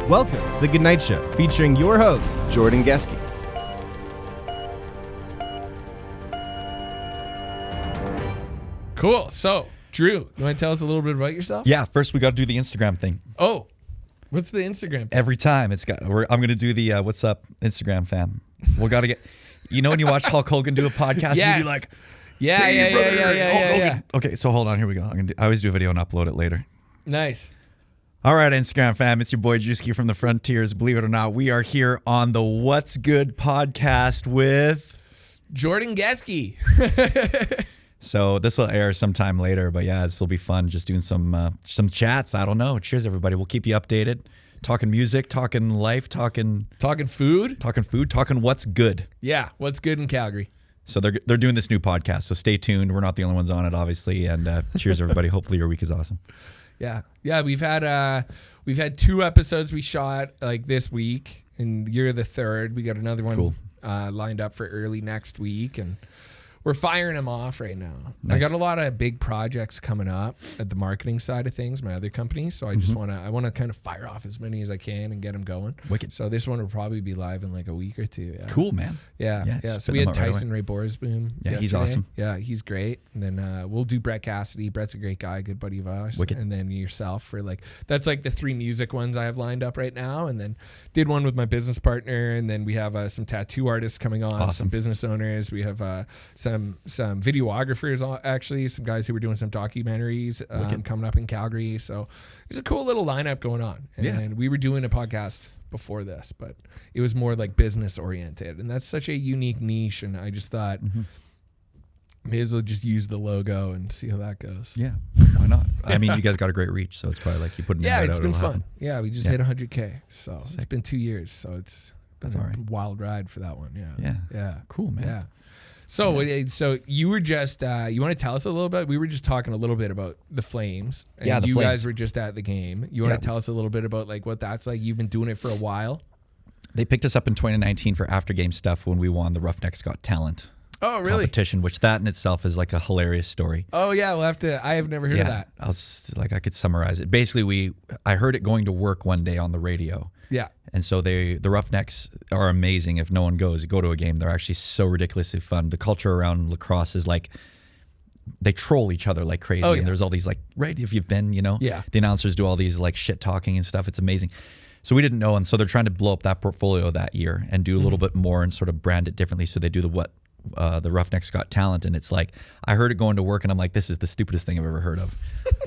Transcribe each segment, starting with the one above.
Welcome to the GOODNITE Show, featuring your host, Jordan Geske. Cool. So, Drew, you want to tell us a little bit about yourself? Yeah, first we got to do the Instagram thing. Oh, what's the Instagram? Every time I'm going to do the what's up Instagram fam. We got to get, you know, when you watch Hulk Hogan do a podcast, Yes. you'd be like, Yeah. Okay, so hold on, here we go. I always do a video and upload it later. Nice. All right, Instagram fam, it's your boy Geske from the Frontiers. Believe it or not, we are here on the What's Good podcast with Jordan Geske. So this will air sometime later, but yeah, this will be fun. Just doing some chats. I don't know. Cheers, everybody. We'll keep you updated. Talking music, talking life, talking food, talking what's good. Yeah, what's good in Calgary. So they're doing this new podcast. So stay tuned. We're not the only ones on it, obviously. And cheers, everybody. Hopefully your week is awesome. Yeah. We've had 2 episodes we shot like this week, and you're the third. We got another one Cool. Lined up for early next week, and we're firing them off right now. Nice. I got a lot of big projects coming up at the marketing side of things, my other company. So I just want to kind of fire off as many as I can and get them going. Wicked. So this one will probably be live in like a week or 2. Yeah. Cool, man. Yeah. So spit we had them out right Tyson Ray Borsboom. Yeah, he's yesterday. awesome. Yeah, he's great. And then we'll do Brett Cassidy. Brett's a great guy, good buddy of ours. Wicked. And then yourself for that's like the 3 music ones I have lined up right now. And then did one with my business partner. And then we have some tattoo artists coming on, Awesome. some business owners. We have some videographers, actually, some guys who were doing some documentaries coming up in Calgary. So there's a cool little lineup going on. And we were doing a podcast before this, but it was more like business oriented, and that's such a unique niche. And I just thought, may as well just use the logo and see how that goes. Yeah, why not? I mean, you guys got a great reach, so it's probably like you put an invite It's out, been it'll fun. happen. Yeah, we just hit 100K, so it's been 2 years, so it's been That's all right. a wild ride for that one. Yeah. Cool, man. Yeah. So you were just you want to tell us a little bit? We were just talking a little bit about the Flames. And Yeah, the you Flames. guys were just at the game. You want to tell us a little bit about like what that's like? You've been doing it for a while. They picked us up in 2019 for after game stuff when we won the Roughnecks Got Talent Oh, really? competition, which that in itself is like a hilarious story. Oh yeah, we'll have to. I have never heard of that. I could summarize it. Basically, I heard it going to work one day on the radio. Yeah. And so the Roughnecks are amazing. If no one goes, go to a game. They're actually so ridiculously fun. The culture around lacrosse is like, they troll each other like crazy. Oh, yeah. And there's all these like, right, if you've been, Yeah. the announcers do all these like shit talking and stuff. It's amazing. So we didn't know. And so they're trying to blow up that portfolio that year and do a little bit more and sort of brand it differently. So they do the Roughnecks Got Talent, and it's like, I heard it going to work and I'm like, this is the stupidest thing I've ever heard of.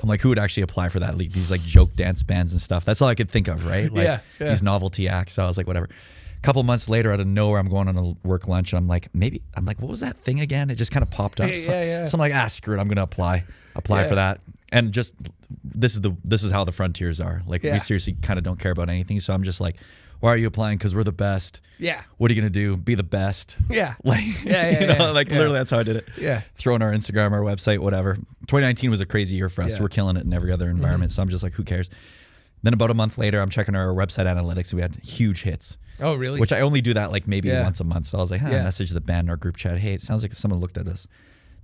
I'm like, who would actually apply for that league? These like joke dance bands and stuff. That's all I could think of, right? Like these novelty acts. So I was like, whatever. A couple months later, out of nowhere, I'm going on a work lunch and I'm like, what was that thing again? It just kind of popped up. So I'm like, screw it, I'm gonna apply for that. And just this is how the Frontiers are. Like we seriously kind of don't care about anything. So I'm just like, why are you applying? Because we're the best. Yeah. What are you gonna do? Be the best. Yeah. Like literally that's how I did it. Yeah. Throw on our Instagram, our website, whatever. 2019 was a crazy year for us. Yeah. We're killing it in every other environment. So I'm just like, who cares? Then about a month later, I'm checking our website analytics and we had huge hits. Oh, really? Which I only do that like maybe once a month. So I was like, message the band in our group chat. Hey, it sounds like someone looked at us.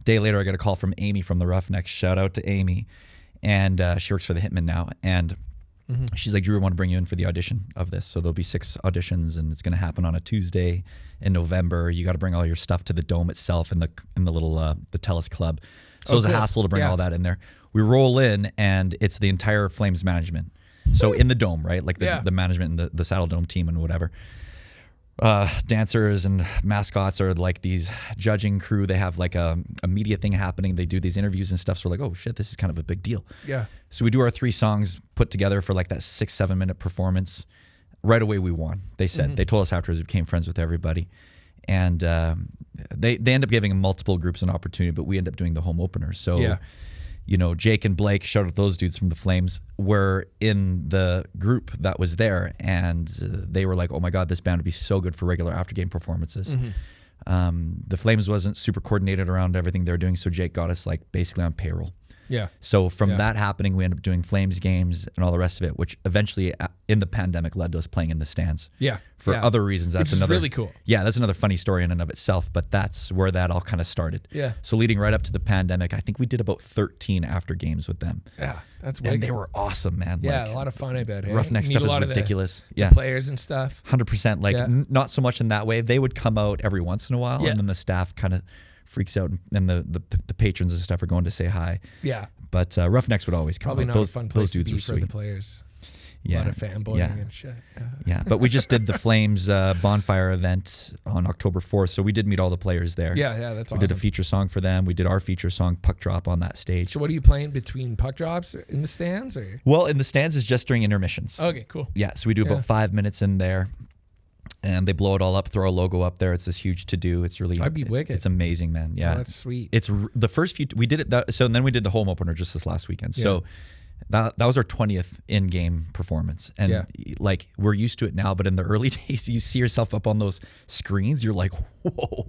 Day later, I got a call from Amy from the Roughnecks. Shout out to Amy. And she works for the Hitmen now. And she's like, Drew, I want to bring you in for the audition of this. So there'll be 6 auditions and it's going to happen on a Tuesday in November. You got to bring all your stuff to the dome itself in the little, the Telus Club. So it was a hassle to bring all that in there. We roll in and it's the entire Flames management. So in the dome, right? Like the management and the Saddle Dome team and whatever. Dancers and mascots are like these judging crew. They have like a media thing happening. They do these interviews and stuff. So we're like, oh shit, this is kind of a big deal. Yeah. So we do our 3 songs put together for like that 6-7 minute performance. Right away we won. They said, they told us afterwards we became friends with everybody. And they end up giving multiple groups an opportunity, but we end up doing the home opener. So Jake and Blake, shout out those dudes from the Flames, were in the group that was there, and they were like, oh my God, this band would be so good for regular after game performances. The Flames wasn't super coordinated around everything they were doing, so Jake got us like basically on payroll. Yeah. So from that happening, we ended up doing Flames games and all the rest of it, which eventually in the pandemic led to us playing in the stands. Yeah. For other reasons. That's Which is another really cool. Yeah, that's another funny story in and of itself, but that's where that all kind of started. Yeah. So leading right up to the pandemic, I think we did about 13 after games with them. Yeah, that's And they were awesome, man. Yeah, Like, a lot of fun, I bet. Hey? Roughneck You stuff meet a is lot of ridiculous. the players and stuff. 100%. Like not so much in that way. They would come out every once in a while, Yeah. and then the staff kind of freaks out, and the patrons and stuff are going to say hi. Yeah. But Roughnecks would always come Probably out. not Those, a fun place those dudes to be were for sweet. the players. Yeah. A lot of fanboying and shit. Yeah, but we just did the Flames bonfire event on October 4th, so we did meet all the players there. Yeah, that's awesome. We did a feature song for them. We did our feature song, Puck Drop, on that stage. So what are you playing between puck drops in the stands? Or? Well, in the stands is just during intermissions. Okay, cool. Yeah, so we do about 5 minutes in there, and they blow it all up, throw a logo up there. It's this huge to-do. It's really... That'd be wicked. It's amazing, man. Yeah. Oh, that's sweet. It's the first few... We did it... So then we did the home opener just this last weekend. So... That was our 20th in-game performance, and like we're used to it now. But in the early days, you see yourself up on those screens, you're like, "Whoa!"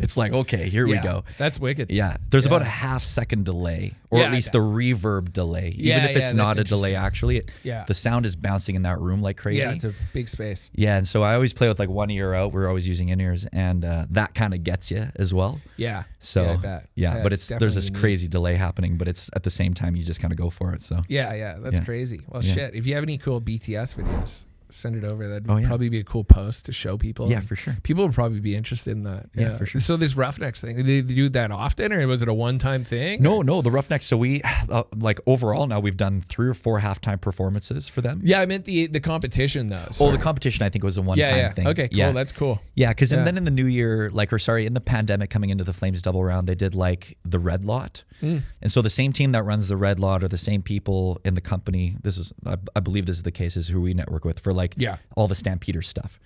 It's like, okay, here we go. That's wicked. Yeah, there's about a half-second delay, or at least the reverb delay, even if it's not a delay. Actually, the sound is bouncing in that room like crazy. Yeah, it's a big space. Yeah, and so I always play with like one ear out. We're always using in-ears, and that kind of gets you as well. Yeah. So I bet. but there's this crazy delay happening, but it's at the same time you just kind of go for it. So yeah, that's crazy. Well, shit. If you have any cool BTS videos, send it over. That'd probably be a cool post to show people. Yeah, for sure. People would probably be interested in that. Yeah, for sure. So this Roughnecks thing, did they do that often, or was it a one-time thing? No, the Roughnecks. So we like overall now we've done 3 or 4 halftime performances for them. Yeah, I meant the competition though. Oh, the competition I think was a one-time thing. Okay, cool. That's cool. Yeah, because and then in the new year, in the pandemic coming into the Flames double round, they did like the Red Lot. And so the same team that runs the Red Lot are the same people in the company. This is, I believe this is the case, is who we network with for like all the Stampeder stuff.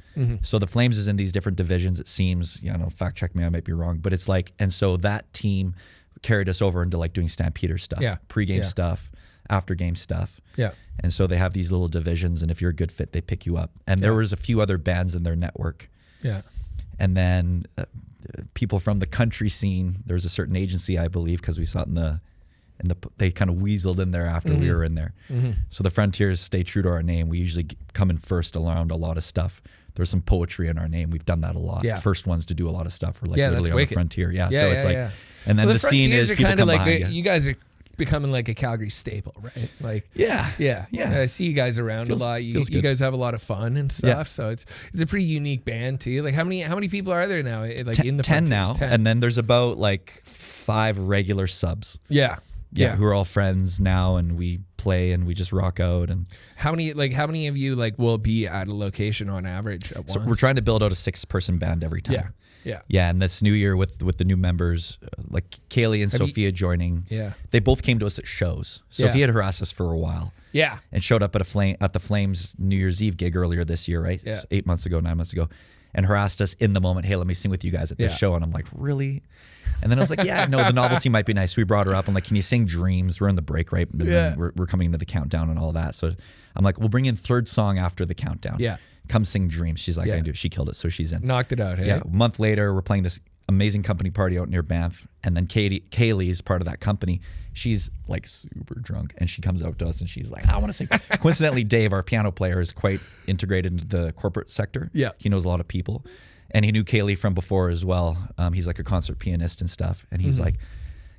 So the Flames is in these different divisions, it seems. Fact check me, I might be wrong. But it's like, and so that team carried us over into like doing Stampeder stuff, pre-game stuff, after game stuff. Yeah. And so they have these little divisions, and if you're a good fit, they pick you up. And there was a few other bands in their network. Yeah. And then people from the country scene, there was a certain agency, I believe, because we saw it they kind of weaseled in there after we were in there. So the Frontiers stay true to our name. We usually come in first around a lot of stuff. There's some poetry in our name. We've done that a lot. First ones to do a lot of stuff. We're like literally on the Frontier. So it's like, and then the scene is people come behind you guys are becoming like a Calgary staple, right? Like yeah. I see you guys around a lot. You guys have a lot of fun and stuff. So it's a pretty unique band too. Like how many people are there now? Like in the 10 Frontiers? now, 10. and then there's about like 5 regular subs. Yeah, who are all friends now, and we play and we just rock out. And how many of you like will be at a location on average at once? So we're trying to build out a 6-person band every time. Yeah, and this new year with the new members, like Kaylee and Sophia joining, they both came to us at shows. Sophia had harassed us for a while. Yeah. And showed up at the Flames New Year's Eve gig earlier this year, right? Yeah. 9 months ago, and harassed us in the moment. Hey, let me sing with you guys at this show. And I'm like, really? And then I was like, yeah, no, the novelty might be nice. We brought her up. I'm like, can you sing Dreams? We're in the break, right? And then we're coming into the countdown and all that. So I'm like, we'll bring in third song after the countdown. Yeah. Come sing Dreams. She's like, I can do it. She killed it. So she's in. Knocked it out, hey? Yeah. A month later, we're playing this amazing company party out near Banff. And then Kaylee's part of that company. She's like super drunk. And she comes up to us and she's like, I want to sing. Coincidentally, Dave, our piano player, is quite integrated into the corporate sector. Yeah. He knows a lot of people. And he knew Kaylee from before as well. He's like a concert pianist and stuff. And he's like,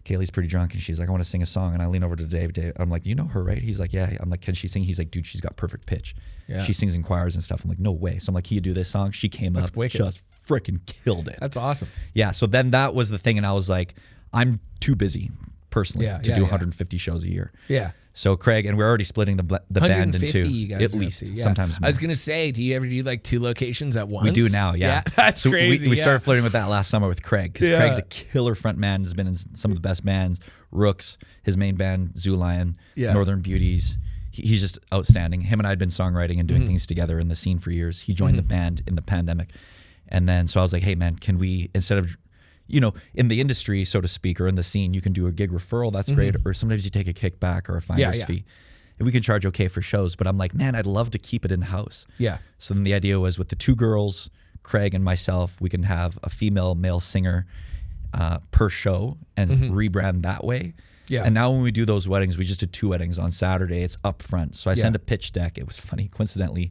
Kaylee's pretty drunk. And she's like, I want to sing a song. And I lean over to Dave. I'm like, you know her, right? He's like, yeah. I'm like, can she sing? He's like, dude, she's got perfect pitch. Yeah. She sings in choirs and stuff. I'm like, no way. So I'm like, can you do this song? She came up, just freaking killed it. That's awesome. Yeah. So then that was the thing. And I was like, I'm too busy personally to do 150 shows a year. Yeah. So Craig, and we're already splitting the band in two, you guys at least, sometimes more. I was going to say, do you ever do like 2 locations at once? We do now, yeah. That's so crazy. We started flirting with that last summer with Craig, because Craig's a killer front man, has been in some of the best bands, Rooks, his main band, Zoo Lion, Northern Beauties. He's just outstanding. Him and I had been songwriting and doing things together in the scene for years. He joined the band in the pandemic. And then, so I was like, hey man, can we, instead of, in the industry, so to speak, or in the scene, you can do a gig referral. That's great. Or sometimes you take a kickback or a finder's fee. And we can charge okay for shows. But I'm like, man, I'd love to keep it in-house. Yeah. So then the idea was with the 2 girls, Craig and myself, we can have a female, male singer per show and rebrand that way. Yeah. And now when we do those weddings, we just did 2 weddings on Saturday. It's up front. So I send a pitch deck. It was funny. Coincidentally,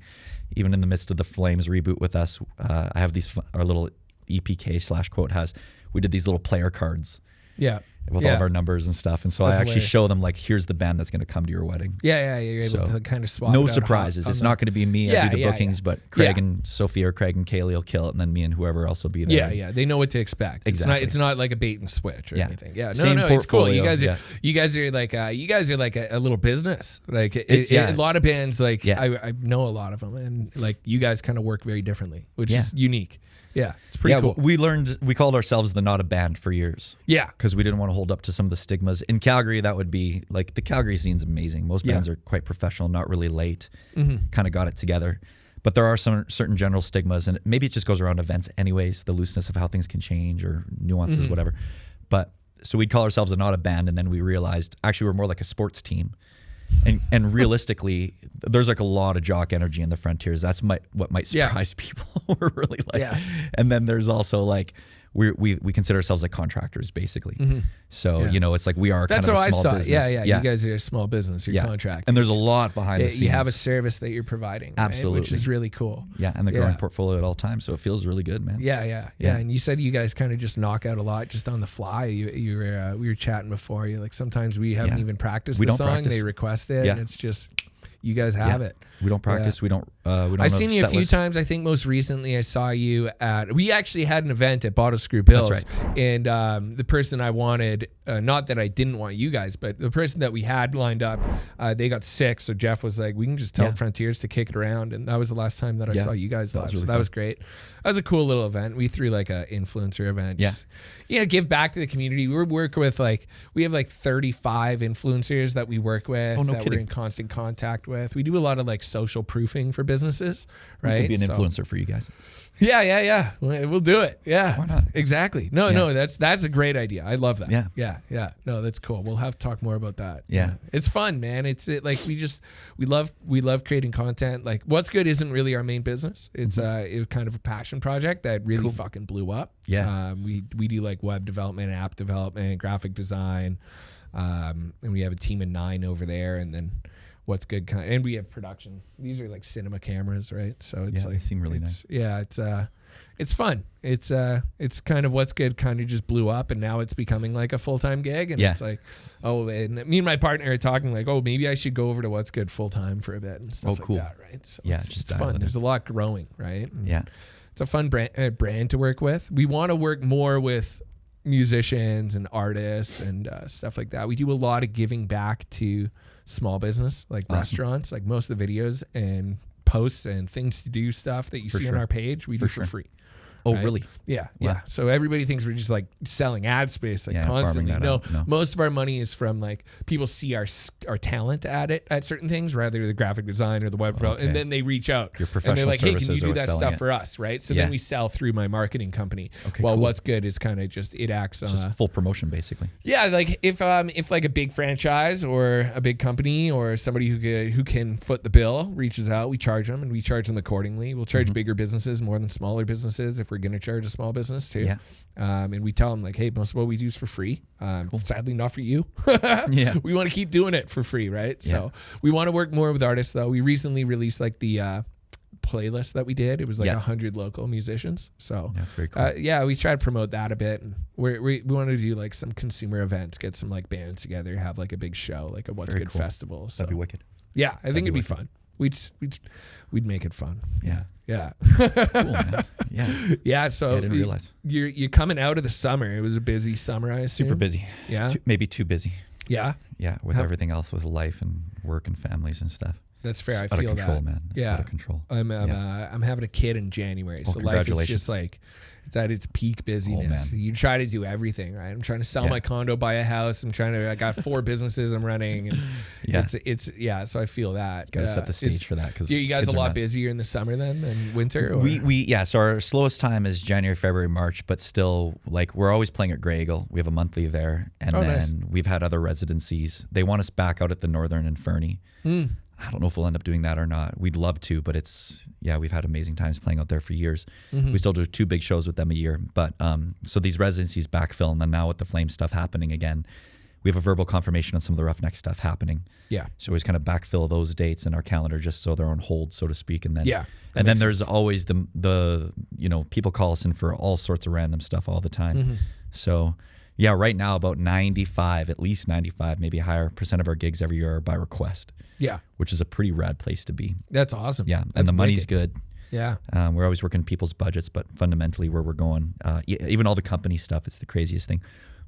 even in the midst of the Flames reboot with us, I have our little EPK/quote house. We did these little player cards. Yeah. With all of our numbers and stuff. And so I actually show them like, here's the band that's going to come to your wedding. Yeah. You're able to kind of swap. No surprises. It's not going to be me. I do the bookings, but Craig and Sophie or Craig and Kaylee will kill it. And then me and whoever else will be there. Yeah. They know what to expect. Exactly. It's not like a bait and switch or anything. Yeah. No, it's cool. You guys are like a little business. Like a lot of bands, like I know a lot of them, and like you guys kind of work very differently, which is unique. Yeah, it's pretty cool. We called ourselves the Not a Band for years. Yeah. Because we didn't want to hold up to some of the stigmas. In Calgary, that would be like, the Calgary scene's amazing. Most bands are quite professional, not really late, kind of got it together. But there are some certain general stigmas, and maybe it just goes around events anyways, the looseness of how things can change or nuances, whatever. But so we'd call ourselves a Not a Band, and then we realized actually we're more like a sports team. And realistically, there's like a lot of jock energy in the Frontiers. That's what might surprise people. We're really like, and then there's also like, we consider ourselves like contractors basically. So it's like we are kind of a small business. Yeah. You guys are a small business. You're contractors. And there's a lot behind the scenes. You have a service that you're providing, absolutely, right? Which is really cool. Yeah, and the growing portfolio at all times, so it feels really good, man. Yeah. And you said you guys kind of just knock out a lot just on the fly. We were chatting before. You like sometimes we haven't even practiced the song. They request it, and it's just you guys have it. We don't practice. We don't. I've seen you a few times. I think most recently I saw you we actually had an event at Bottle Screw Bills. That's right. And the person I wanted, not that I didn't want you guys, but the person that we had lined up, they got sick. So Jeff was like, we can just tell Frontiers to kick it around. And that was the last time that I saw you guys live. So that was great. That was a cool little event. We threw like a influencer event. Just, give back to the community. We work with we have like 35 influencers that we work with we're in constant contact with. We do a lot of like social proofing for businesses, right? Be an influencer for you guys. Yeah. We'll do it. Yeah. Why not? Exactly. No, that's a great idea. I love that. Yeah. No, that's cool. We'll have to talk more about that. Yeah. It's fun, man. We love creating content. Like What's Good isn't really our main business. It's it was kind of a passion project that really fucking blew up. Yeah. We do like web development, app development, graphic design. And we have a team of 9 over there, and then What's Good and we have production. These are like cinema cameras, right? So it's like, they seem really nice. Yeah, it's fun. It's kind of What's Good kind of just blew up, and now it's becoming like a full-time gig, and it's like, and me and my partner are talking like, maybe I should go over to What's Good full-time for a bit and stuff like that, right? So it's fun. There's a lot growing, right? And it's a fun brand to work with. We want to work more with musicians and artists and stuff like that. We do a lot of giving back to small business, like restaurants. Like most of the videos and posts and things to do stuff that you see on our page, we do for free. Oh, right? Really? Yeah. So everybody thinks we're just like selling ad space constantly. No, most of our money is from like people see our talent at certain things, rather the graphic design or the web, and then they reach out. Your professional and they're like, hey, can you do that stuff it for us, right? So then we sell through my marketing company. Okay, Well, cool. What's Good is kind of just it acts on just full promotion basically. Yeah, like if like a big franchise or a big company or somebody who can foot the bill reaches out, we charge them, and we charge them accordingly. We'll charge bigger businesses more than smaller businesses if we're going to charge a small business too. And we tell them like, hey, most of what we do is for free. Sadly, not for you. We want to keep doing it for free, right? So we want to work more with artists though. We recently released like the playlist that we did. It was like 100 local musicians. So that's very cool. We try to promote that a bit, and we want to do like some consumer events, get some like bands together, have like a big show, like a What's Good festival. So that'd be wicked. Yeah, I think it'd be fun. We'd make it fun. Yeah. Cool, man. Yeah. So I didn't realize you're coming out of the summer. It was a busy summer, I assume. Super busy. Yeah. Maybe too busy. Yeah. Yeah. With everything else, with life and work and families and stuff. That's fair. Just I feel out of control, that, man. Yeah. Out of control. I'm having a kid in January, so life is just like it's at its peak busyness. You try to do everything, right? I'm trying to sell my condo, buy a house. I got 4 businesses I'm running, and it's so I feel that. Got to set the stage for that, because you guys a lot busier in the summer than winter. Or? So our slowest time is January, February, March, but still like we're always playing at Grey Eagle. We have a monthly there, and then we've had other residencies. They want us back out at the Northern and Fernie. I don't know if we'll end up doing that or not. We'd love to, but we've had amazing times playing out there for years. We still do 2 big shows with them a year. But so these residencies backfill, and then now with the Flame stuff happening again, we have a verbal confirmation on some of the Roughneck stuff happening. Yeah. So we always kind of backfill those dates in our calendar just so they're on hold, so to speak. And then and then there's always the people call us in for all sorts of random stuff all the time. So yeah, right now about 95, at least 95, maybe higher % of our gigs every year are by request. Yeah. Which is a pretty rad place to be. That's awesome. Yeah. That's And the money's wicked. good. Yeah. We're always working people's budgets, but fundamentally where we're going, even all the company stuff, it's the craziest thing.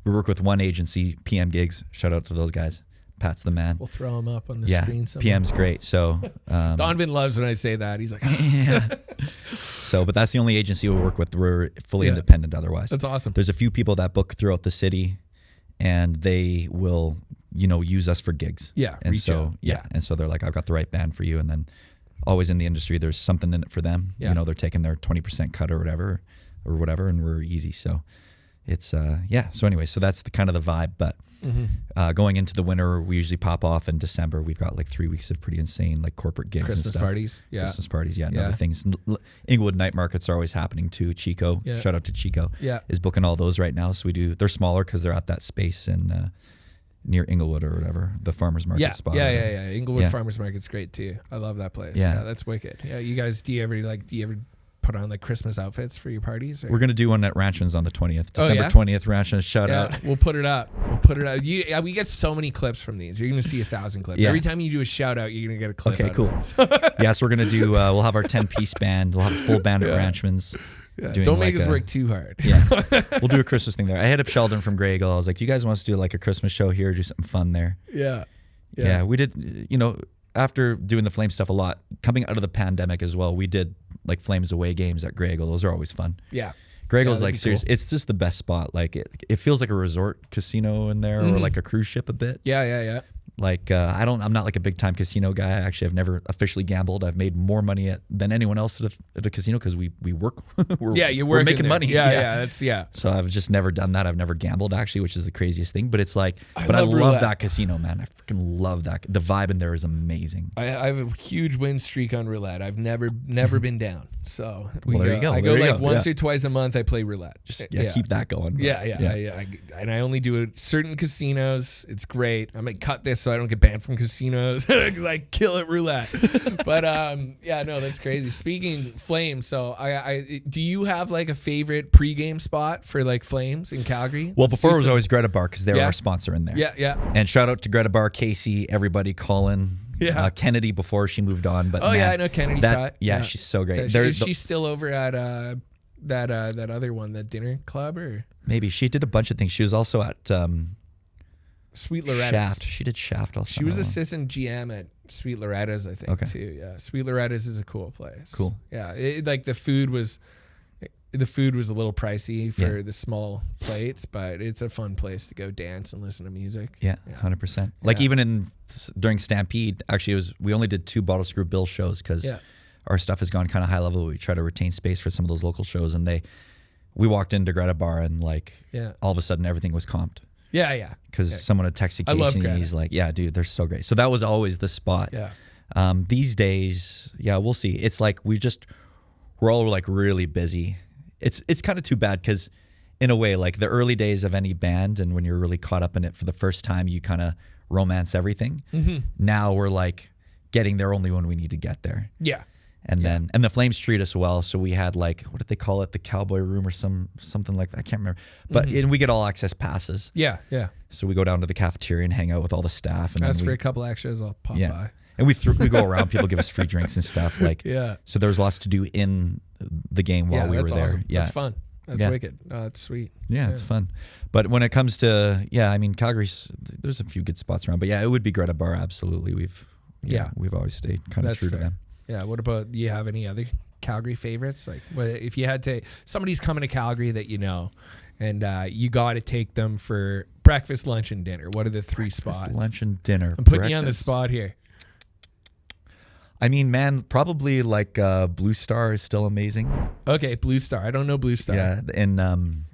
We work with one agency, PM Gigs. Shout out to those guys. Pat's the man. We'll throw him up on the screen somewhere. PM's great. So Donovan loves when I say that. He's like, So, but that's the only agency we work with. We're fully independent otherwise. That's awesome. There's a few people that book throughout the city, and they will, use us for gigs. Yeah. And reach so, out. And so they're like, I've got the right band for you. And then always in the industry, there's something in it for them. Yeah. They're taking their 20% cut or whatever, and we're easy. So it's, So anyway, so that's the kind of the vibe. But going into the winter, we usually pop off in December. We've got like 3 weeks of pretty insane like corporate gigs Christmas and stuff. parties. Yeah. Christmas parties. Yeah. And other things. Inglewood night markets are always happening too. Chico, shout out to Chico, is booking all those right now. So they're smaller because they're at that space in near Inglewood or whatever, the farmer's market spot. Yeah. Inglewood Farmers Market's great too. I love that place. Yeah. That's wicked. Yeah, you guys, do you ever put on like Christmas outfits for your parties? Or? We're gonna do one at Ranchman's on the 20th, December 20th. Ranchman's, shout out. We'll put it up. We get so many clips from these. You're gonna see 1,000 clips. Every time you do a shout out, you're gonna get a clip. Okay, cool. So we're gonna do. We'll have our 10-piece band. We'll have a full band at Ranchman's. Yeah, don't make us work too hard. Yeah, we'll do a Christmas thing there. I hit up Sheldon from Grey Eagle. I was like, "You guys want us to do like a Christmas show here? Do something fun there?" Yeah. We did. After doing the Flames stuff a lot, coming out of the pandemic as well, we did like Flames away games at Grey Eagle. Those are always fun. Yeah. Grey Eagle's like serious. Cool. It's just the best spot. Like it feels like a resort casino in there, or like a cruise ship a bit. Yeah. Like I'm not like a big time casino guy. Actually, I've never officially gambled. I've made more money than anyone else at a casino because we work. We're making money. Yeah. So I've just never done that. I've never gambled actually, which is the craziest thing. But it's like, I love that casino, man. I freaking love that. The vibe in there is amazing. I have a huge win streak on roulette. I've never been down. So there you go. I go like once or twice a month. I play roulette. Just keep that going. Yeah. And I only do it at certain casinos. It's great. I might cut this so I don't get banned from casinos. Like kill it roulette. But that's crazy. Speaking Flames, so I do you have like a favorite pregame spot for like Flames in Calgary? Well, before it was always Greta Bar because they were our sponsor in there. Yeah. And shout out to Greta Bar, Casey, everybody, Colin. Kennedy before she moved on. But I know Kennedy. Yeah, she's so great. Is she still over at that other one, that dinner club, or maybe she did a bunch of things. She was also at Sweet Loretta's. Shaft. She did Shaft also. She was assistant GM at Sweet Loretta's, I think, too. Yeah, Sweet Loretta's is a cool place. Cool. Yeah, the food was a little pricey for the small plates, but it's a fun place to go dance and listen to music. Yeah, 100%. Like even during Stampede, actually, we only did 2 Bottle Screw Bill shows because our stuff has gone kind of high level. We try to retain space for some of those local shows, and we walked into Greta Bar and all of a sudden everything was comped. Yeah. Because someone had texted Casey and he's like, yeah, dude, they're so great. So that was always the spot. Yeah. These days, we'll see. It's like we're all like really busy. It's kind of too bad because in a way, like the early days of any band and when you're really caught up in it for the first time, you kind of romance everything. Now we're like getting there only when we need to get there. Yeah. And then the Flames treat us well. So we had like, what did they call it? The Cowboy Room or something like that. I can't remember. But and we get all access passes. Yeah. So we go down to the cafeteria and hang out with all the staff. And that's for a couple extras. I'll pop by. And we go around. People give us free drinks and stuff. So there's lots to do in the game while we were there. Awesome. Yeah, that's fun. That's wicked. That's sweet. Yeah, it's fun. But when it comes to Calgary's, there's a few good spots around. But it would be Greta Bar. Absolutely, we've always stayed kind of true to them. Yeah. What about, do you have any other Calgary favorites? Like, if you had to, somebody's coming to Calgary that you know, and you got to take them for breakfast, lunch, and dinner. What are the 3 spots? Lunch and dinner. I'm putting you on the spot here. I mean, man, probably like Blue Star is still amazing. Okay, Blue Star. I don't know Blue Star. Yeah, and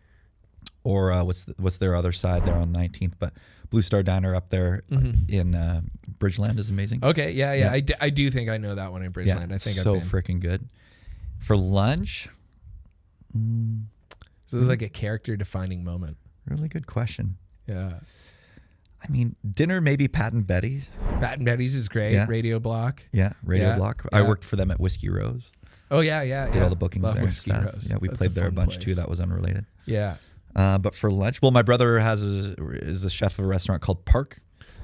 or what's their other side there on 19th, but Blue Star Diner up there in Bridgeland is amazing. Okay, yeah. I do think I know that one in Bridgeland. Yeah, I think so freaking good. For lunch, this is like a character-defining moment. Really good question. Yeah. I mean, dinner maybe Pat and Betty's. Pat and Betty's is great. Yeah. Radio Block. Yeah, Radio Block. Yeah. I worked for them at Whiskey Rose. Oh yeah. Did all the bookings Love there and Whiskey stuff. Rose. Yeah, we That's played there a fun bunch place. too. That was unrelated. Yeah. But for lunch, well, my brother is the chef of a restaurant called Park.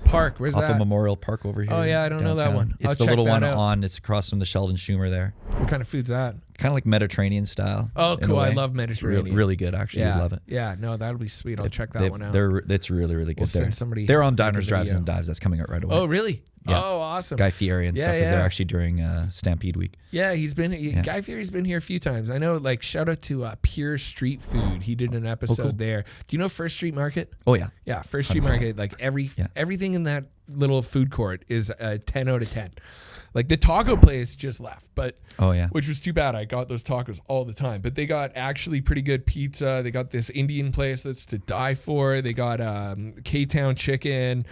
Park. Where's off that? of Memorial Park over here. Oh yeah, I don't know that downtown. one. It's I'll the check little that one out. on. It's across from the Sheldon Schumer there. What kind of food's that? Kind of like Mediterranean style. Oh, in a cool. I way. love It's Mediterranean. really good, actually. Yeah. You'd love it. Yeah. No, that'll be sweet. I'll check that They've- one out. It's really, really good. We'll send somebody They're on like a Diners, Drives, video. and Dives. That's coming out right away. Oh really? Yeah. Oh, awesome. Guy Fieri and Yeah, stuff is there yeah. actually during Stampede Week. Yeah, Guy Fieri's been here a few times. I know, like, shout out to Pure Street Food. He did an episode cool. there. Do you know First Street Market? Oh, yeah. Yeah, First Street 100%. Market, like everything in that little food court is a 10 out of 10. Like the taco place just left, but Oh, yeah. which was too bad. I got those tacos all the time, but they got actually pretty good pizza. They got this Indian place that's to die for. They got K-Town chicken.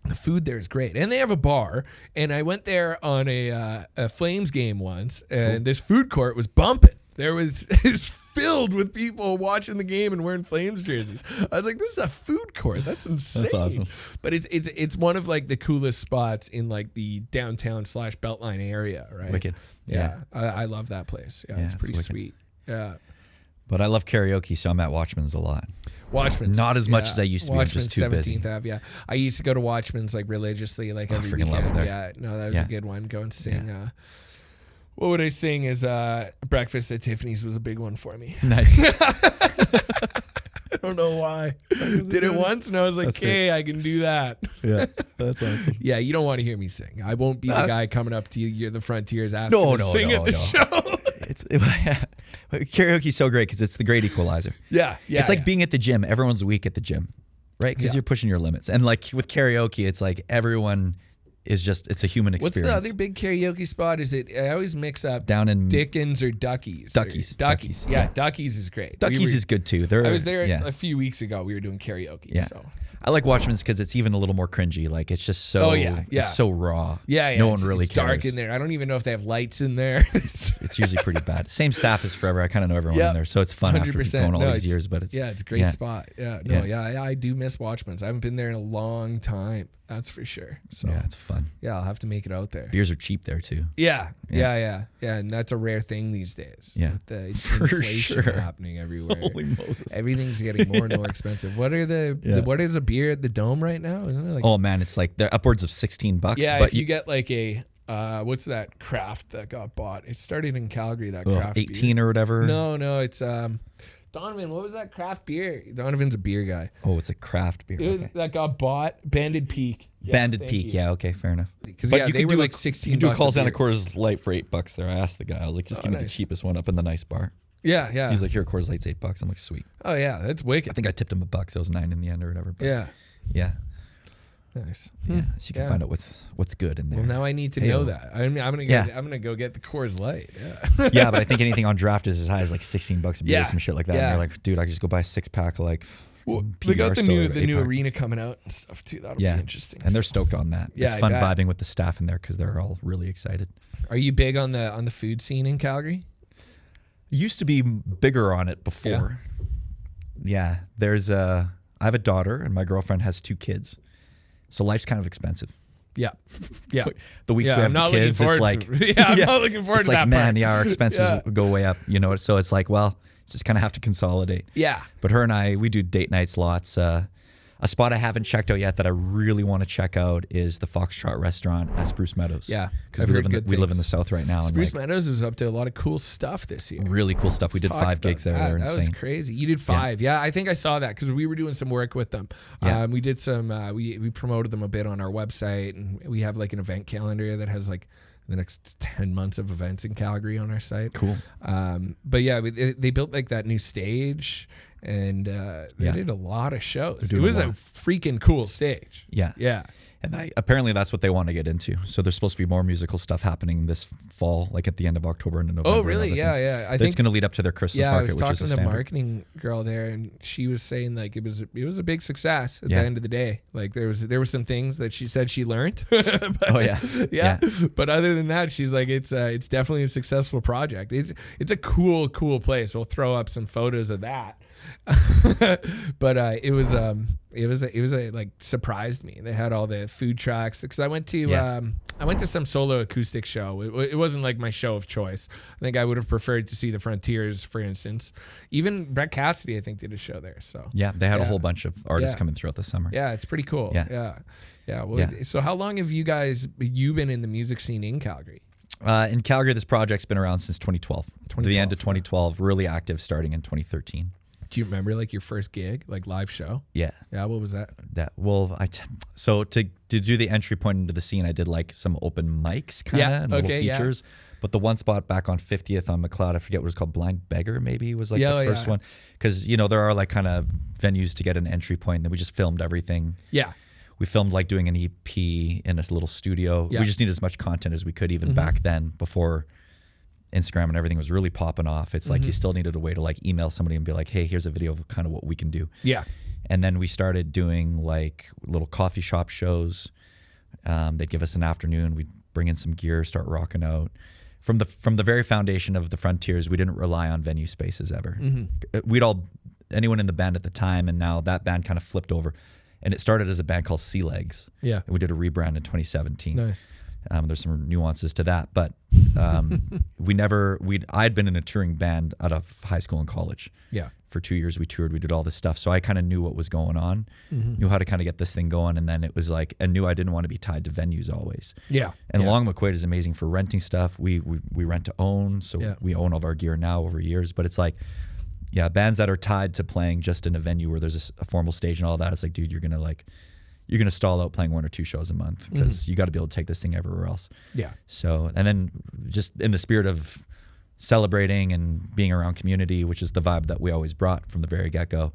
The food there is great, and they have a bar. And I went there on a Flames game once, and this food court was bumping. There was it's filled with people watching the game and wearing Flames jerseys. I was like, "This is a food court. That's insane." That's awesome. But it's one of like the coolest spots in like the downtown / Beltline area, right? Wicked. Yeah, I love that place. Yeah, it's it's pretty wicked. sweet. Yeah. But I love karaoke, so I'm at Watchman's a lot. Watchman's. Not as much as I used to be. I'm just too busy. 17th Ave, yeah. I used to go to Watchman's like religiously, like every freaking weekend. love it there. Yeah, no, that was a good one. Go and sing. Yeah. What would I sing? Is Breakfast at Tiffany's was a big one for me. Nice. I don't know why. Did it once and I was like, That's okay, I can do that. Yeah, that's awesome. Yeah, you don't want to hear me sing. I won't be the That's- guy coming up to you, you're the Frontiers asking to sing at the show. Karaoke's so great because it's the great equalizer. Yeah. It's like being at the gym. Everyone's weak at the gym, right? Because Yeah. you're pushing your limits. And like with karaoke, it's like everyone is just, it's a human What's experience. the other big karaoke spot? Is it? I always mix up Down in Dickens or Duckies. Duckies. Duckies. Yeah, Duckies is great. Duckies is good too. I was there Yeah. a few weeks ago. We were doing karaoke. Yeah. So. I like Watchmen's because it's even a little more cringy. Like it's just so, Oh, yeah. it's so raw. Yeah. No one it's, really it's cares. dark in there. I don't even know if they have lights in there. It's usually pretty bad. Same staff as forever. I kind of know everyone in there, so it's fun after 100%. going all No, these years. But it's it's a great spot. Yeah, I do miss Watchman's. I haven't been there in a long time. That's for sure. So yeah, it's fun. yeah, I'll have to make it out there. Beers are cheap there too. Yeah, and that's a rare thing these days. Yeah. with the For inflation sure. happening everywhere. Holy Moses! Everything's getting more and more expensive. What are what is a beer at the Dome right now? Isn't it like Oh man, it's like they're upwards of $16. yeah, but if you get like a what's that craft that got bought? It started in Calgary. That craft 18 beer. or whatever. No, it's Donovan. What was that craft beer? Donovan's a beer guy. Oh, it's a craft beer. It was that got bought. Banded Peak. Yeah, Banded thank Peak. you. Yeah, okay, fair enough. Because But yeah, you they could were do like a- 16. You do bucks calls a down a beer. Coors Light for $8 there. I asked the guy. I was like, just give me the nice. cheapest one up in the nice bar. Yeah. He's like, here, Coors Light's $8. I'm like, sweet. Oh yeah, that's I wicked. think I tipped him $1, so it was $9 in the end or whatever. But Yeah. yeah, Nice. yeah. So you can Yeah. find out what's good in there. Well, now I need to Hey-o. know that. I'm gonna go. Yeah. I'm gonna go get the Coors Light. Yeah. Yeah, but I think anything on draft is as high as like $16 a beer, Yeah. some shit like that. Yeah. And you're like, dude, I could just go buy a 6-pack of like. Well, PBR they got the store, new 8-pack. arena coming out and stuff too. That'll Yeah, be interesting. and they're stoked on that. Yeah, It's I fun bet. vibing with the staff in there because they're all really excited. Are you big on the food scene in Calgary? Used to be bigger on it before. Yeah, I have a daughter and my girlfriend has 2 kids, so life's kind of expensive. Yeah. Yeah. The weeks Yeah, we have I'm the not looking kids, forward it's like I'm not looking forward it's to like that man, part. yeah, our expenses Yeah. go way up, you know. So it's like, well, just kind of have to consolidate. Yeah. But her and I, we do date nights lots. A spot I haven't checked out yet that I really want to check out is the Foxtrot restaurant at Spruce Meadows. Yeah, because I've we heard live in good we live in things. the south right now. Spruce and like, Meadows is up to a lot of cool stuff this year. really cool stuff. We did Talk 5 about gigs there. that. They're That was insane. crazy. You did 5. Yeah, I think I saw that because we were doing some work with them. Yeah. We did some. We promoted them a bit on our website, and we have like an event calendar that has like the next 10 months of events in Calgary on our site. Cool. But yeah, they built like that new stage, and they did a lot of shows. It doing was a a lot. freaking cool stage. Yeah. Yeah. And apparently that's what they want to get into. So there's supposed to be more musical stuff happening this fall, like at the end of October and November. Oh, and really? other Yeah, things. yeah. I It's think going to lead up to their Christmas I market, was which is talking a to the standard. marketing girl there, and she was saying like it was a big success at Yeah. the end of the day. Like there were some things that she said she learned. But, Oh, yeah. yeah. But other than that, she's like it's definitely a successful project. It's a cool place. We'll throw up some photos of that. But it it was a like surprised me. They had all the food trucks because I went to some solo acoustic show. It wasn't like my show of choice. I think I would have preferred to see the Frontiers, for instance. Even Brett Cassidy, I think, did a show there. So yeah, they had a whole bunch of artists coming throughout the summer. Yeah, it's pretty cool. Yeah. Well, so how long have you been in the music scene in Calgary? In Calgary, this project's been around since 2012. The end of 2012, really active starting in 2013. Do you remember like your first gig, like live show? Yeah. Yeah. What was that? So to do the entry point into the scene, I did like some open mics kind of and little features. But the one spot back on 50th on McLeod, I forget what it was called, Blind Beggar maybe was like the first one. Because, there are like kind of venues to get an entry point. And then we just filmed everything. Yeah. We filmed like doing an EP in a little studio. Yeah. We just needed as much content as we could even back then before Instagram and everything was really popping off. It's like you still needed a way to like email somebody and be like, hey, here's a video of kind of what we can do. Yeah. And then we started doing like little coffee shop shows. They'd give us an afternoon. We'd bring in some gear, start rocking out. From the very foundation of the Frontiers, we didn't rely on venue spaces ever. Anyone in the band at the time, and now that band kind of flipped over. And it started as a band called Sea Legs. Yeah. And we did a rebrand in 2017. Nice. There's some nuances to that, but I'd been in a touring band out of high school and college. Yeah. For 2 years we toured, we did all this stuff. So I kind of knew what was going on, knew how to kind of get this thing going. And then it was like, I knew I didn't want to be tied to venues always. Yeah. And Long McQuaid is amazing for renting stuff. We rent to own. So we own all of our gear now over years, but it's like, bands that are tied to playing just in a venue where there's a formal stage and all that. It's like, dude, you're going to stall out playing 1 or 2 shows a month because you got to be able to take this thing everywhere else. Yeah. So, and then just in the spirit of celebrating and being around community, which is the vibe that we always brought from the very get-go,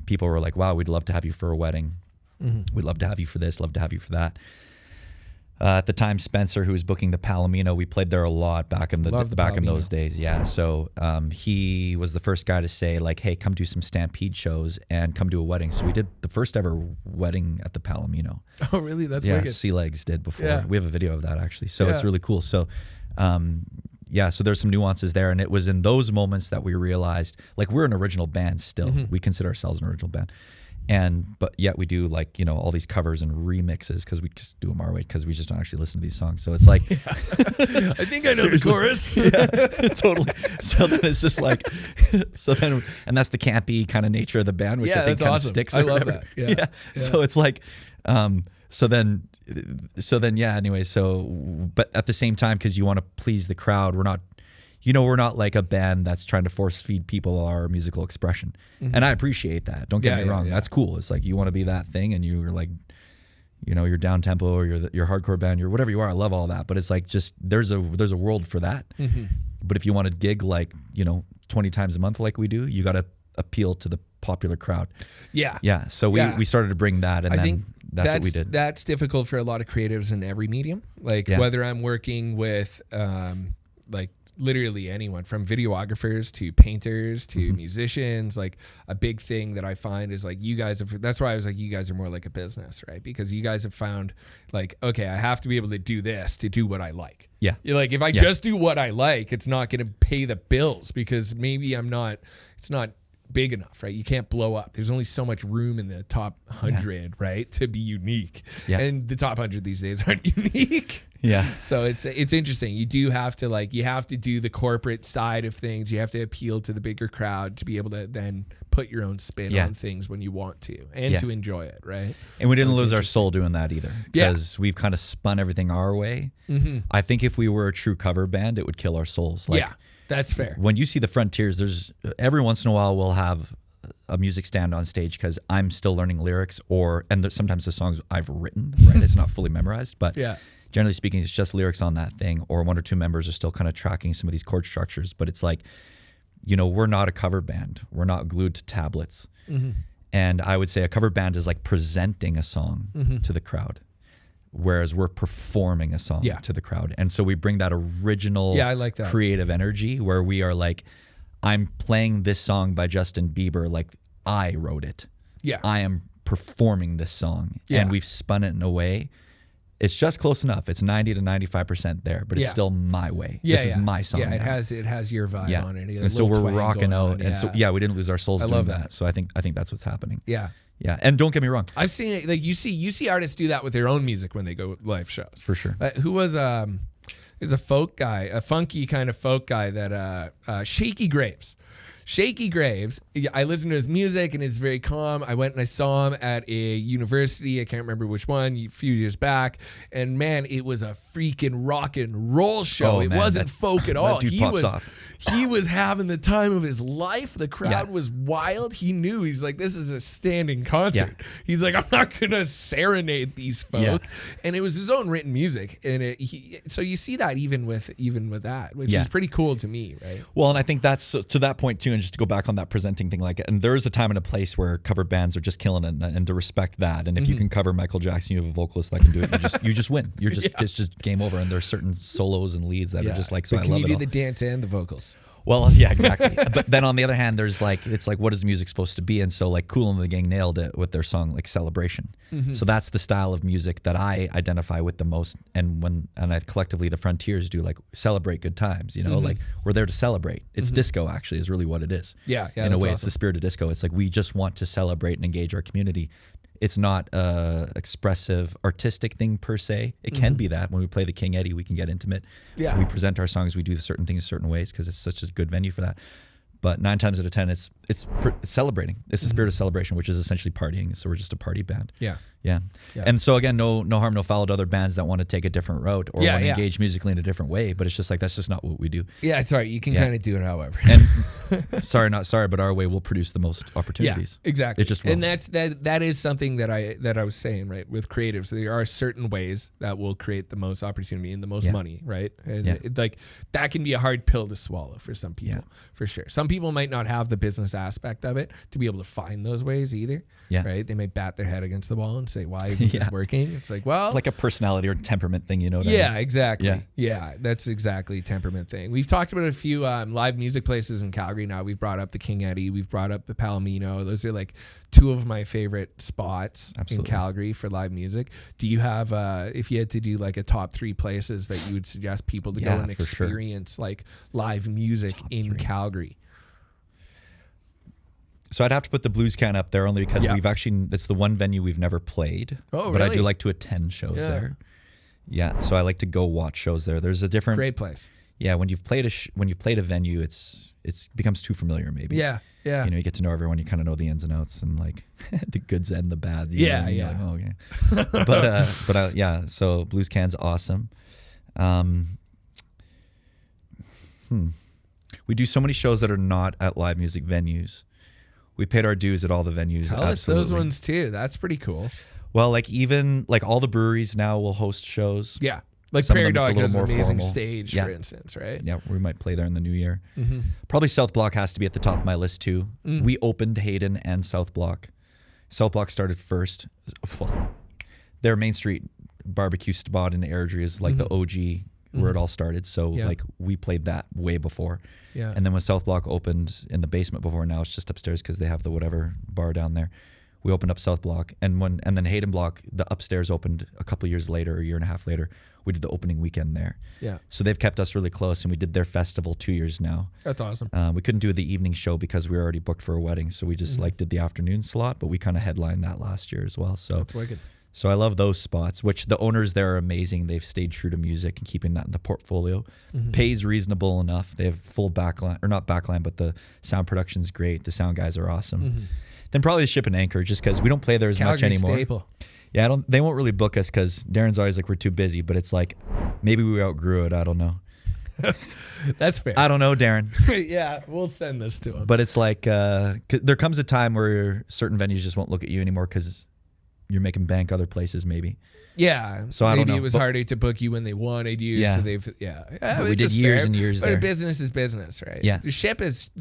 people were like, wow, we'd love to have you for a wedding. We'd love to have you for this, love to have you for that. At the time, Spencer, who was booking the Palomino, we played there a lot back in those days. Yeah, so he was the first guy to say like, "Hey, come do some Stampede shows and come do a wedding." So we did the first ever wedding at the Palomino. Oh, really? That's wicked. Sea Legs did before. Yeah. We have a video of that actually, so it's really cool. So, so there's some nuances there, and it was in those moments that we realized like we're an original band still. We consider ourselves an original band. But yet we do like, all these covers and remixes because we just do them our way because we just don't actually listen to these songs. So it's like, I think I know the chorus. Yeah, totally. So then it's just like, and that's the campy kind of nature of the band, which I think kind of sticks. I love that. Yeah. So it's like, anyway, but at the same time, because you want to please the crowd, we're not like a band that's trying to force feed people our musical expression. And I appreciate that. Don't get me wrong. That's cool. It's like you want to be that thing and you're like, you're down tempo or you're hardcore band, you're whatever you are. I love all that. But it's like just there's a world for that. But if you want to gig like, 20 times a month like we do, you got to appeal to the popular crowd. Yeah. Yeah. So we started to bring that, and I think that's what we did. That's difficult for a lot of creatives in every medium. Like whether I'm working with like literally anyone from videographers to painters to musicians, like a big thing that I find is like that's why I was like, you guys are more like a business, right? Because you guys have found like, okay, I have to be able to do this to do what I like. Yeah. You're like, if I just do what I like, it's not going to pay the bills because maybe it's not big enough, right? You can't blow up. There's only so much room in the top 100, right, to be unique. Yeah. And the top 100 these days aren't unique. Yeah. So it's interesting. You do have to you have to do the corporate side of things. You have to appeal to the bigger crowd to be able to then put your own spin on things when you want to and to enjoy it, right? And we didn't lose our soul doing that either because we've kind of spun everything our way. I think if we were a true cover band, it would kill our souls. Like, that's fair. When you see the Frontiers, there's every once in a while we'll have a music stand on stage because I'm still learning lyrics and sometimes the songs I've written, right? It's not fully memorized, but generally speaking, it's just lyrics on that thing, or 1 or 2 members are still kind of tracking some of these chord structures. But it's like, we're not a cover band. We're not glued to tablets. And I would say a cover band is like presenting a song to the crowd, whereas we're performing a song to the crowd. And so we bring that original I like that. Creative energy where we are like, I'm playing this song by Justin Bieber like I wrote it. Yeah. I am performing this song. Yeah. And we've spun it in a way. It's just close enough. It's 90 to 95% there, but it's still my way. This is my song. Yeah, it has your vibe on it. And so we're rocking out. And so we didn't lose our souls doing that. So I think that's what's happening. Yeah. Yeah, and don't get me wrong. I've seen it. Like you see artists do that with their own music when they go live shows. For sure. Who was there's a folk guy, a funky kind of folk guy that Shaky Graves. Shaky Graves, I listen to his music and it's very calm. I went and I saw him at a university. I can't remember which one, a few years back. And man, it was a freaking rock and roll show. It wasn't folk at all. He was having the time of his life. The crowd was wild. He knew. He's like, this is a standing concert. Yeah. He's like, I'm not going to serenade these folk. Yeah. And it was his own written music. And so you see that even with that, which is pretty cool to me, right? Well, and I think that's to that point too. And just to go back on that presenting thing, like, and there is a time and a place where cover bands are just killing it, and to respect that. And if you can cover Michael Jackson, you have a vocalist that can do it. You just win. You're just it's just game over. And there's certain solos and leads that are just like, so I love it. Can you do the dance and the vocals? Well, yeah, exactly. But then on the other hand, there's like, it's like, what is music supposed to be? And so like Kool and the Gang nailed it with their song like Celebration. So that's the style of music that I identify with the most. And I collectively, the Frontiers do like celebrate good times, you know, like we're there to celebrate. It's disco actually is really what it is. Yeah. In a way, it's the spirit of disco. It's like, we just want to celebrate and engage our community. It's not a expressive artistic thing per se. It can be that when we play the King Eddie, we can get intimate. Yeah. We present our songs. We do certain things certain ways because it's such a good venue for that. But 9 times out of 10, it's celebrating. It's the spirit of celebration, which is essentially partying. So we're just a party band. Yeah. And so again, no harm, no foul to other bands that want to take a different route or want to engage musically in a different way. But it's just like, that's just not what we do. Yeah, it's all right. You can kind of do it however. And not sorry, but our way will produce the most opportunities. Yeah, exactly. It just will. And that is something that I was saying, right? With creatives, there are certain ways that will create the most opportunity and the most money, right? And like that can be a hard pill to swallow for some people, for sure. Some people might not have the business aspect of it to be able to find those ways either. Yeah. Right. They may bat their head against the wall and say, why isn't this working? It's like, well, it's like a personality or temperament thing, you know what I mean? Exactly. Yeah, that's exactly temperament thing. We've talked about a few live music places in Calgary now. We've brought up the King Eddie. We've brought up the Palomino. Those are like two of my favorite spots in Calgary for live music. Do you have, if you had to do like a top 3 places that you would suggest people to go and experience like live music in Calgary? So I'd have to put the Blues Can up there only because it's the one venue we've never played. Oh, but really? I do like to attend shows there. Yeah, so I like to go watch shows there. There's a different great place. Yeah, when you've played a venue, it becomes too familiar maybe. Yeah. You know, you get to know everyone. You kind of know the ins and outs and like the goods and the bads. Yeah. Like, oh, okay. So Blues Can's awesome. We do so many shows that are not at live music venues. We paid our dues at all the venues. Tell us those ones too. That's pretty cool. Well, like even like all the breweries now will host shows. Yeah. Like Prairie Dog has an amazing stage, for instance, right? Yeah, we might play there in the new year. Probably South Block has to be at the top of my list too. We opened Hayden and South Block. South Block started first. Well, their Main Street barbecue spot in Airdrie is like the OG where it all started. So like we played that way before. Yeah. And then when South Block opened in the basement before, now it's just upstairs because they have the whatever bar down there. We opened up South Block, and then Hayden Block, the upstairs opened a couple years later, a year and a half later. We did the opening weekend there. Yeah. So they've kept us really close, and we did their festival 2 years now. That's awesome. We couldn't do the evening show because we were already booked for a wedding, so we just like did the afternoon slot, but we kind of headlined that last year as well. So that's wicked. So I love those spots, which the owners there are amazing. They've stayed true to music and keeping that in the portfolio. Pays reasonable enough. They have full backline, or not backline, but the sound production's great. The sound guys are awesome. Then probably the Ship and Anchor, just because we don't play there as much anymore. Staple. Yeah, they won't really book us because Darren's always like, we're too busy. But it's like, maybe we outgrew it. I don't know. That's fair. I don't know, Darren. Yeah, we'll send this to him. But it's like, there comes a time where certain venues just won't look at you anymore because you're making bank other places maybe. Yeah. So I don't know. Maybe it was harder to book you when they wanted you. Yeah. So they've but we did years and years there. But business is business, right? Yeah. The ship is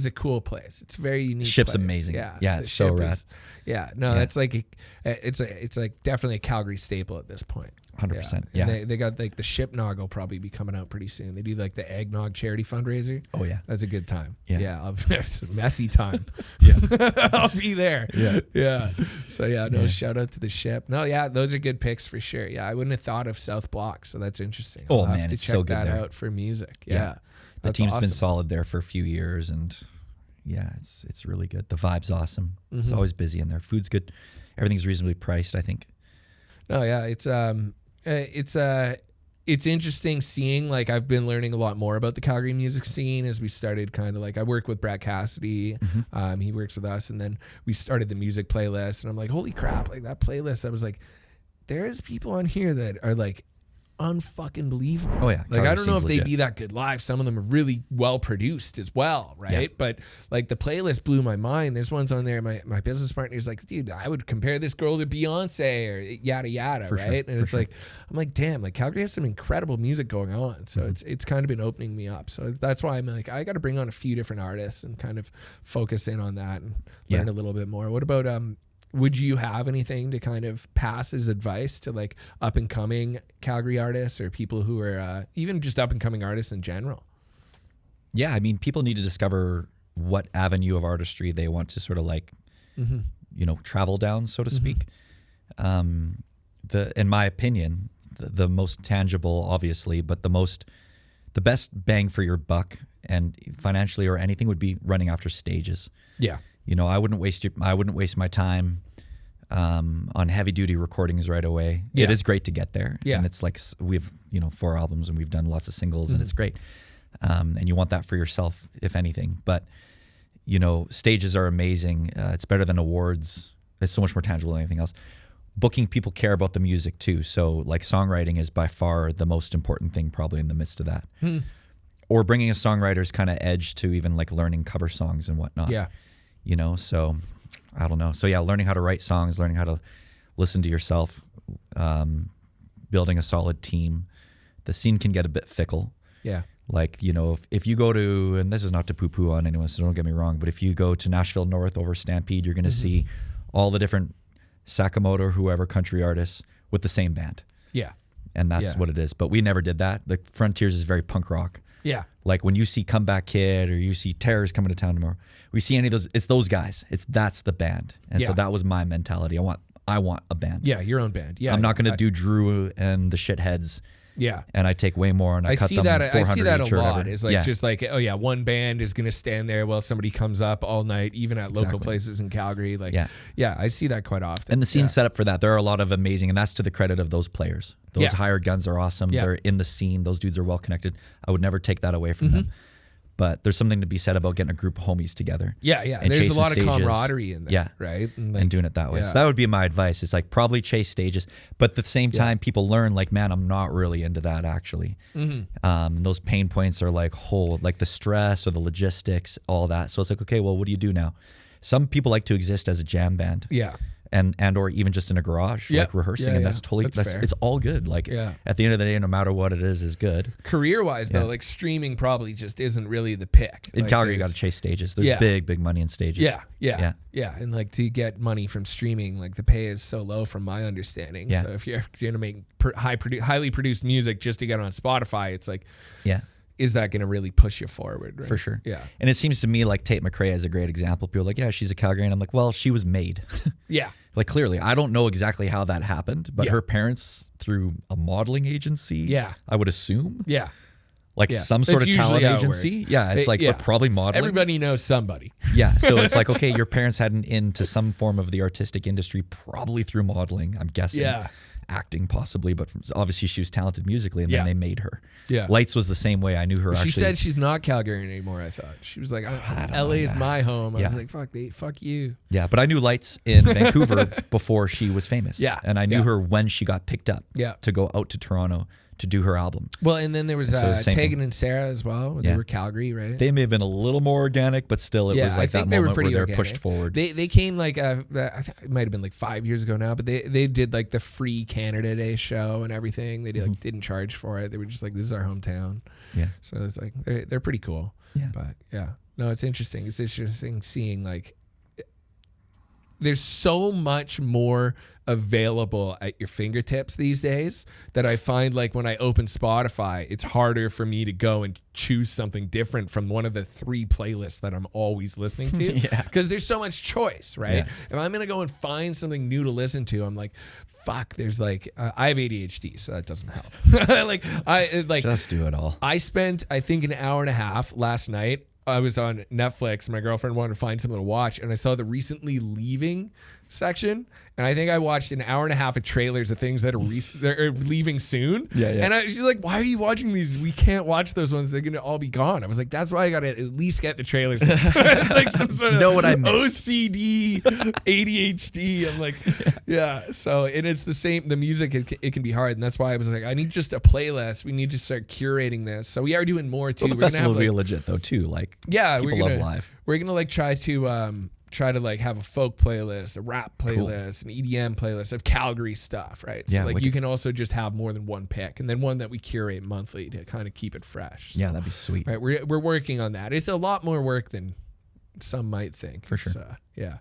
a cool place. It's very unique. Ship's place. amazing. Yeah. It's so rad. That's like it's like definitely a Calgary staple at this point. 100%. Yeah. They got like the Ship Nog will probably be coming out pretty soon. They do like the Eggnog charity fundraiser. Oh yeah. That's a good time. Yeah. It's a messy time. I'll be there. Yeah. So shout out to the Ship. No, those are good picks for sure. Yeah, I wouldn't have thought of South Block, so that's interesting. I'll have to it's check so good that there. out for music. Yeah. The team's been solid there for a few years, and Yeah, it's really good. The vibe's awesome. It's always busy in there. Food's good. Everything's reasonably priced, I think. No, yeah, it's interesting seeing, like, I've been learning a lot more about the Calgary music scene as we started kind of like, I work with Brad Cassidy. He works with us, and then we started the music playlist, and I'm like, holy crap, like that playlist, I was like, there's people on here that are like unfucking believable. Oh yeah. Like, I don't know if legit. they'd be that good live. Some of them are really well produced as well, right? Yeah. But like the playlist blew my mind. There's ones on there. My business partner is like, dude, I would compare this girl to Beyonce or yada yada, For right? sure, And for it's sure. like, I'm like, damn, like Calgary has some incredible music going on. So it's kind of been opening me up. So that's why I'm like, I got to bring on a few different artists and kind of focus in on that and learn a little bit more. What about would you have anything to kind of pass as advice to like up and coming Calgary artists or people who are even just up and coming artists in general? Yeah, I mean, people need to discover what avenue of artistry they want to sort of like, travel down, so to speak. In my opinion, the most tangible, obviously, but the best bang for your buck and financially or anything would be running after stages. Yeah. I wouldn't waste my time on heavy duty recordings right away. Yeah. It is great to get there. Yeah. And it's like we've 4 albums and we've done lots of singles and it's great. And you want that for yourself, if anything. But stages are amazing. It's better than awards. It's so much more tangible than anything else. Booking people care about the music too. So like songwriting is by far the most important thing probably in the midst of that. Or bringing a songwriter's kind of edge to even like learning cover songs and whatnot. Yeah. So I don't know. So yeah, learning how to write songs, learning how to listen to yourself, building a solid team. The scene can get a bit fickle. Yeah. Like, if you go to, and this is not to poo-poo on anyone, so don't get me wrong, but if you go to Nashville North over Stampede, you're going to see all the different Sakamoto or whoever country artists with the same band. Yeah. And that's what it is. But we never did that. The Frontiers is very punk rock. Yeah. Like when you see Comeback Kid or you see Terrors coming to town tomorrow, we see any of those, it's those guys. That's the band. And so that was my mentality. I want a band. Yeah, your own band. Yeah. I'm not going to do Drew and the Shitheads. Yeah. And I take way more and I cut see them that. 400 I see that each a or lot. whatever. It's like just like, oh yeah, one band is gonna stand there while somebody comes up all night, even at local places in Calgary. Like yeah, I see that quite often. And the scene's set up for that. There are a lot of amazing, and that's to the credit of those players. Those hired guns are awesome. They're in the scene. Those dudes are well connected. I would never take that away from them. But there's something to be said about getting a group of homies together. Yeah, yeah. And There's a chasing lot of stages. camaraderie in there, right? And doing it that way. So that would be my advice. It's like probably chase stages. But at the same time, people learn like, man, I'm not really into that actually. And those pain points are like like the stress or the logistics, all that. So it's like, okay, well, what do you do now? Some people like to exist as a jam band. Yeah. And or even just in a garage, like rehearsing, and that's totally fair. it's all good. Like at the end of the day, no matter what it is good. Career wise though, like streaming probably just isn't really the pick. In like Calgary, you got to chase stages. There's big money in stages. Yeah. And like to get money from streaming, like the pay is so low from my understanding. So if you're gonna make highly produced music just to get on Spotify, it's like is that going to really push you forward? Right? For sure. Yeah. And it seems to me like Tate McRae is a great example. People are like, yeah, she's a Calgarian. I'm like, well, she was made. Yeah. Like clearly, I don't know exactly how that happened, but her parents through a modeling agency. I would assume. Like some sort of talent agency. It's like, but probably modeling. Everybody knows somebody. So it's like, okay, your parents had an in to some form of the artistic industry, probably through modeling, I'm guessing. Acting possibly, but obviously she was talented musically, and then they made her. Lights was the same way. I knew her. She said she's not Calgarian anymore. I thought she was like, LA is my home. I was like, fuck you. Yeah, but I knew Lights in Vancouver before she was famous. And I knew her when she got picked up. To go out to Toronto to do her album. Well, and then there was Tegan and Sarah as well. They were Calgary, right? They may have been a little more organic, but still, it was like that moment where they're pushed forward. They came like I think it might have been like 5 years ago now, but they did like the free Canada Day show and everything. They did, like didn't charge for it. They were just like, this is our hometown. So it's like they're pretty cool. But no, it's interesting. It's interesting seeing like there's so much more available at your fingertips these days that I find like when I open Spotify, it's harder for me to go and choose something different from one of the 3 playlists that I'm always listening to because there's so much choice, right? If I'm going to go and find something new to listen to, I'm like, fuck, there's like, I have ADHD, so that doesn't help. Just do it all. I spent, I think, an hour and a half last night I was on Netflix. My girlfriend wanted to find something to watch, and I saw the recently leaving section, and I think I watched an hour and a half of trailers of things that are leaving soon. And she's like, "Why are you watching these? We can't watch those ones. They're gonna all be gone." I was like, "That's why I gotta at least get the trailers." It's like some sort of what I missed. OCD, ADHD. I'm like, yeah. So and it's the same. The music it can be hard, and that's why I was like, I need just a playlist. We need to start curating this. So we are doing more too. Well, the festival will be legit though too. Like people love live. We're gonna like try to like have a folk playlist, a rap playlist, an EDM playlist of Calgary stuff, right? So like you can also just have more than one pick, and then one that we curate monthly to kind of keep it fresh. So, yeah, that'd be sweet. Right, we're working on that. It's a lot more work than some might think. For sure.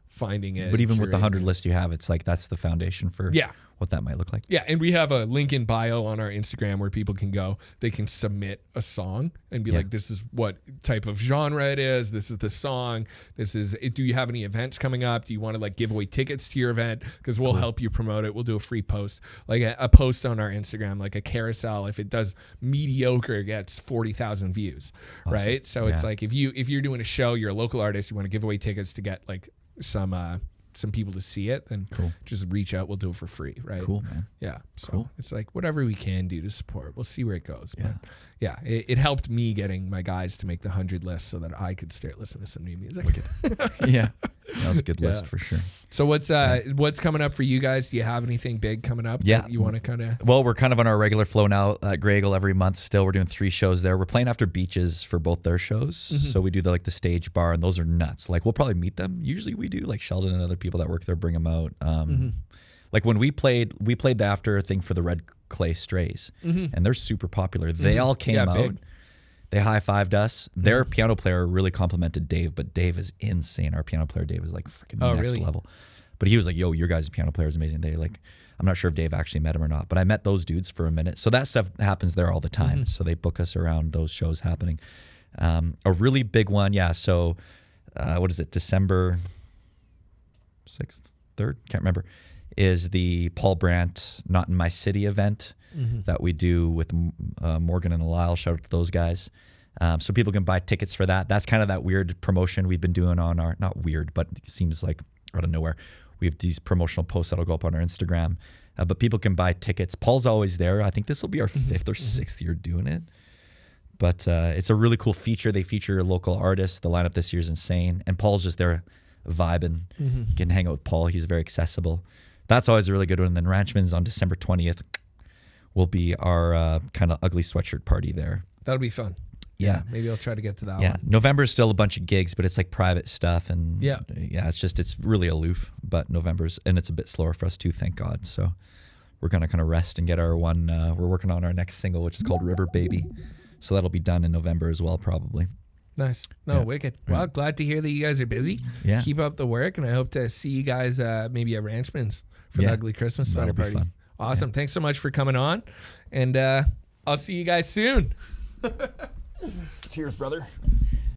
Finding it. But even with the 100 list you have, it's like that's the foundation for what that might look like. Yeah, and we have a link in bio on our Instagram where people can go. They can submit a song and be like, this is what type of genre it is. This is the song. This is, do you have any events coming up? Do you want to like give away tickets to your event? Because we'll help you promote it. We'll do a free post, like a post on our Instagram, like a carousel. If it does mediocre, gets 40,000 views, right? So it's like if you're doing a show, you're a local artist, you want to give away tickets to get like some people to see it, then just reach out. We'll do it for free, right? Cool, man. Yeah. So it's like whatever we can do to support. We'll see where it goes. But it helped me getting my guys to make the 100 list so that I could start listening to some new music. Yeah. That was a good list for sure. So what's coming up for you guys? Do you have anything big coming up? Yeah. That you want to kind of? Well, we're kind of on our regular flow now at Greygle every month. Still, we're doing 3 shows there. We're playing after Beaches for both their shows. So we do the stage bar, and those are nuts. Like we'll probably meet them. Usually we do. Like Sheldon and other people that work there bring them out. Like when we played the after thing for the Red Clay Strays, and they're super popular. They all came out. Big. They high-fived us. Their piano player really complimented Dave, but Dave is insane. Our piano player, Dave, is like freaking next level. But he was like, yo, your guys' piano player is amazing. They like, I'm not sure if Dave actually met him or not, but I met those dudes for a minute. So that stuff happens there all the time. So they book us around those shows happening. A really big one, so what is it, December 6th, 3rd? Can't remember. Is the Paul Brandt Not in My City event that we do with Morgan and Lyle. Shout out to those guys. So people can buy tickets for that. That's kind of that weird promotion we've been doing on our, not weird, but it seems like out of nowhere. We have these promotional posts that'll go up on our Instagram, but people can buy tickets. Paul's always there. I think this will be our 5th or 6th year doing it. But it's a really cool feature. They feature local artists. The lineup this year is insane. And Paul's just there vibing. You can hang out with Paul. He's very accessible. That's always a really good one. And then Ranchman's on December 20th will be our kind of ugly sweatshirt party there. That'll be fun. Yeah. Maybe I'll try to get to that one. November is still a bunch of gigs, but it's like private stuff. And it's really aloof. But November's, and it's a bit slower for us too, thank God. So we're going to kind of rest and get our one. We're working on our next single, which is called River Baby. So that'll be done in November as well, probably. Nice. Wicked. Well, glad to hear that you guys are busy. Yeah. Keep up the work, and I hope to see you guys maybe at Ranchman's for the ugly Christmas sweater party. Fun. Awesome. Thanks so much for coming on, and I'll see you guys soon. Cheers, brother.